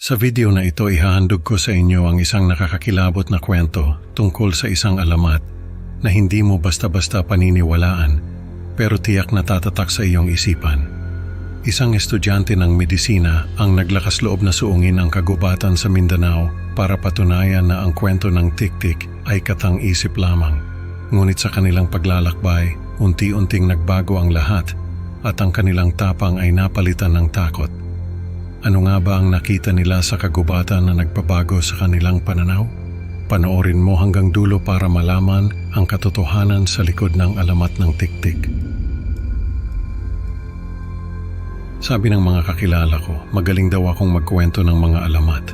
Sa video na ito ihahandog ko sa inyo ang isang nakakakilabot na kwento tungkol sa isang alamat na hindi mo basta-basta paniniwalaan pero tiyak na tatatak sa iyong isipan. Isang estudyante ng medisina ang naglakas loob na suungin ang kagubatan sa Mindanao para patunayan na ang kwento ng tik-tik ay katang-isip lamang. Ngunit sa kanilang paglalakbay, unti-unting nagbago ang lahat at ang kanilang tapang ay napalitan ng takot. Ano nga ba ang nakita nila sa kagubatan na nagpabago sa kanilang pananaw? Panoorin mo hanggang dulo para malaman ang katotohanan sa likod ng alamat ng tik-tik. Sabi ng mga kakilala ko, magaling daw akong magkwento ng mga alamat.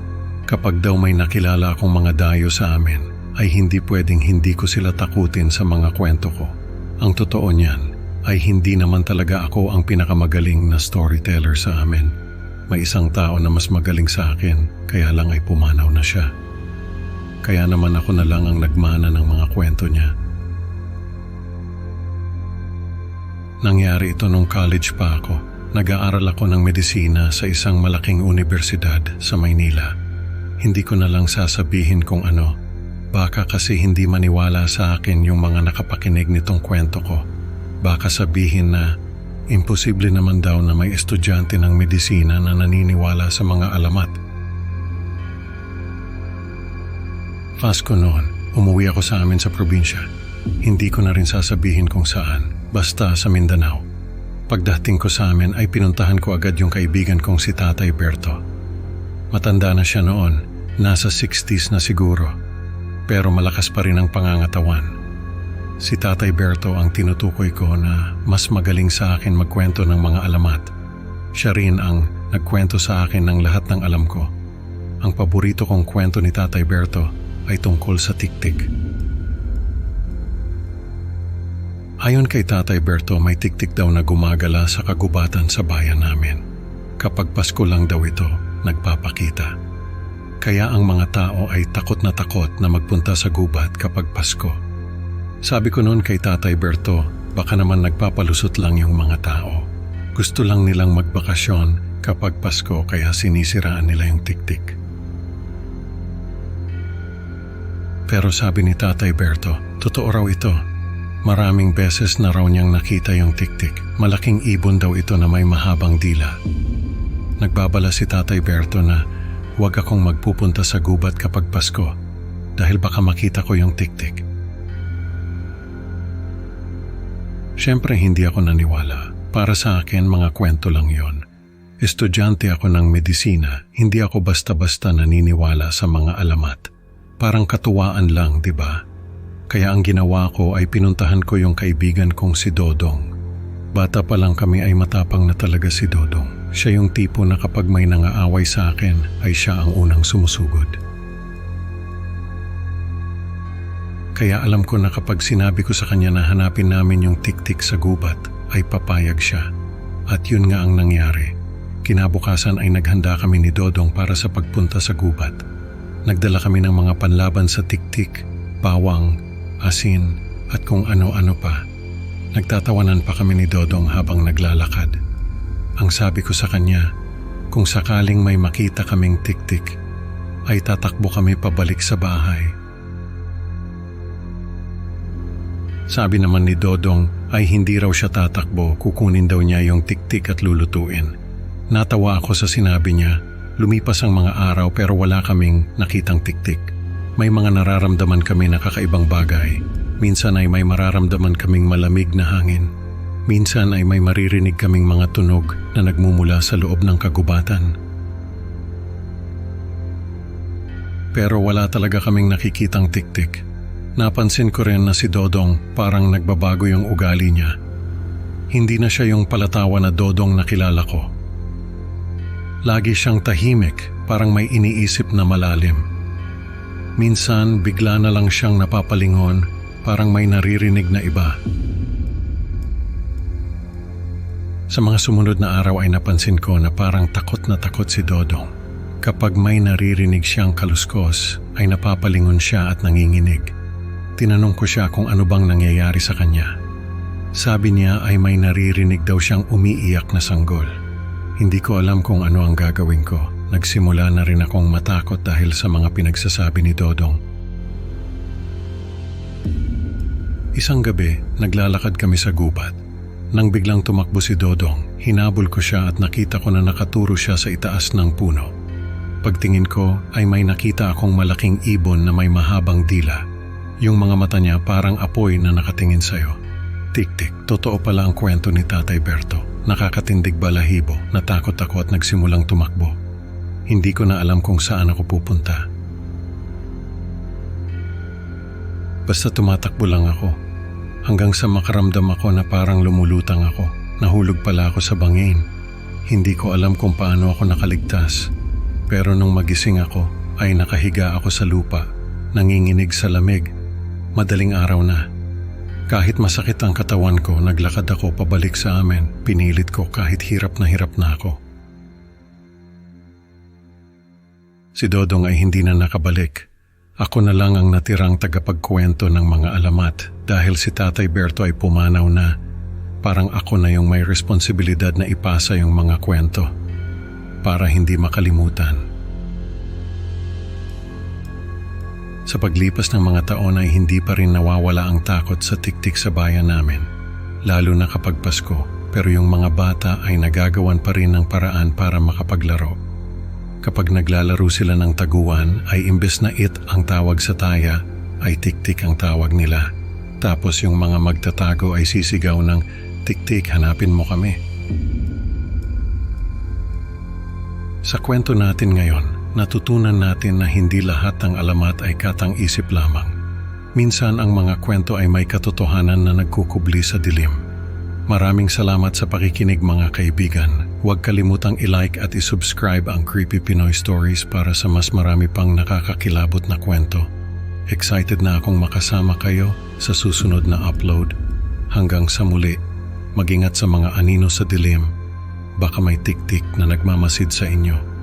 Kapag daw may nakilala akong mga dayo sa amin, ay hindi pwedeng hindi ko sila takutin sa mga kwento ko. Ang totoo niyan ay hindi naman talaga ako ang pinakamagaling na storyteller sa amin. May isang tao na mas magaling sa akin, kaya lang ay pumanaw na siya. Kaya naman ako na lang ang nagmana ng mga kwento niya. Nangyari ito nung college pa ako. Nag-aaral ako ng medisina sa isang malaking universidad sa Maynila. Hindi ko na lang sasabihin kung ano. Baka kasi hindi maniwala sa akin yung mga nakapakinig nitong kwento ko. Baka sabihin na imposible naman daw na may estudyante ng medisina na naniniwala sa mga alamat. Pasko noon, umuwi ako sa amin sa probinsya. Hindi ko na rin sasabihin kung saan, basta sa Mindanao. Pagdating ko sa amin ay pinuntahan ko agad yung kaibigan kong si Tatay Berto. Matanda na siya noon, nasa 60s na siguro, pero malakas pa rin ang pangangatawan. Si Tatay Berto ang tinutukoy ko na mas magaling sa akin magkwento ng mga alamat. Siya rin ang nagkwento sa akin ng lahat ng alam ko. Ang paborito kong kwento ni Tatay Berto ay tungkol sa tik-tik. Ayon kay Tatay Berto, may tik-tik daw na gumagala sa kagubatan sa bayan namin. Kapag Pasko lang daw ito, nagpapakita. Kaya ang mga tao ay takot na magpunta sa gubat kapag Pasko. Sabi ko noon kay Tatay Berto, baka naman nagpapalusot lang yung mga tao. Gusto lang nilang magbakasyon kapag Pasko kaya sinisiraan nila yung tik-tik. Pero sabi ni Tatay Berto, totoo raw ito. Maraming beses na raw niyang nakita yung tik-tik. Malaking ibon daw ito na may mahabang dila. Nagbabala si Tatay Berto na huwag akong magpupunta sa gubat kapag Pasko dahil baka makita ko yung tik-tik. Siyempre hindi ako naniwala. Para sa akin mga kwento lang yon. Estudyante ako ng medisina, hindi ako basta-basta naniniwala sa mga alamat. Parang katuwaan lang, di ba? Kaya ang ginawa ko ay pinuntahan ko yung kaibigan kong si Dodong. Bata pa lang kami ay matapang na talaga si Dodong. Siya yung tipo na kapag may nangaaway sa akin ay siya ang unang sumusugod. Kaya alam ko na kapag sinabi ko sa kanya na hanapin namin yung tik-tik sa gubat, ay papayag siya. At yun nga ang nangyari. Kinabukasan ay naghanda kami ni Dodong para sa pagpunta sa gubat. Nagdala kami ng mga panlaban sa tik-tik, bawang, asin, at kung ano-ano pa. Nagtatawanan pa kami ni Dodong habang naglalakad. Ang sabi ko sa kanya, kung sakaling may makita kaming tik-tik, ay tatakbo kami pabalik sa bahay. Sabi naman ni Dodong ay hindi raw siya tatakbo, kukunin daw niya yung tik-tik at lulutuin. Natawa ako sa sinabi niya, lumipas ang mga araw pero wala kaming nakitang tik-tik. May mga nararamdaman kami na kakaibang bagay. Minsan ay may mararamdaman kaming malamig na hangin. Minsan ay may maririnig kaming mga tunog na nagmumula sa loob ng kagubatan. Pero wala talaga kaming nakikitang tik-tik. Napansin ko rin na si Dodong parang nagbabago yung ugali niya. Hindi na siya yung palatawa na Dodong na kilala ko. Lagi siyang tahimik, parang may iniisip na malalim. Minsan bigla na lang siyang napapalingon, parang may naririnig na iba. Sa mga sumunod na araw ay napansin ko na parang takot na takot si Dodong. Kapag may naririnig siyang kaluskos, ay napapalingon siya at nanginginig. Tinanong ko siya kung ano bang nangyayari sa kanya. Sabi niya ay may naririnig daw siyang umiiyak na sanggol. Hindi ko alam kung ano ang gagawin ko. nagsimula na rin akong matakot dahil sa mga pinagsasabi ni Dodong. Isang gabi, naglalakad kami sa gubat. Nang biglang tumakbo si Dodong, hinabol ko siya at nakita ko na nakaturo siya sa itaas ng puno. Pagtingin ko ay may nakita akong malaking ibon na may mahabang dila. Yung mga mata niya parang apoy na nakatingin sa'yo. Tik-tik, totoo pala ang kwento ni Tatay Berto. Nakakatindig balahibo, natakot ako at nagsimulang tumakbo. Hindi ko na alam kung saan ako pupunta. Basta tumatakbo lang ako. Hanggang sa makaramdam ako na parang lumulutang ako. Nahulog pala ako sa bangin. Hindi ko alam kung paano ako nakaligtas. Pero nung magising ako, ay nakahiga ako sa lupa, nanginginig sa lamig. Madaling araw na. Kahit masakit ang katawan ko, naglakad ako pabalik sa amin. Pinilit ko kahit hirap na ako. Si Dodong ay hindi na nakabalik. Ako na lang ang natirang tagapagkwento ng mga alamat dahil si Tatay Berto ay pumanaw na. Parang ako na yung may responsibilidad na ipasa yung mga kwento para hindi makalimutan. Sa paglipas ng mga taon ay hindi pa rin nawawala ang takot sa tiktik sa bayan namin, lalo na kapag Pasko, pero yung mga bata ay nagagawan pa rin ng paraan para makapaglaro. Kapag naglalaro sila ng taguan ay imbes na it ang tawag sa taya ay tiktik ang tawag nila. Tapos yung mga magtatago ay sisigaw ng tiktik, hanapin mo kami. Sa kwento natin ngayon, natutunan natin na hindi lahat ng alamat ay katang-isip lamang. Minsan ang mga kwento ay may katotohanan na nagkukubli sa dilim. Maraming salamat sa pakikinig mga kaibigan. Huwag kalimutang i-like at i-subscribe ang Creepy Pinoy Stories para sa mas marami pang nakakakilabot na kwento. Excited na akong makasama kayo sa susunod na upload. Hanggang sa muli, mag-ingat sa mga anino sa dilim. Baka may tik-tik na nagmamasid sa inyo.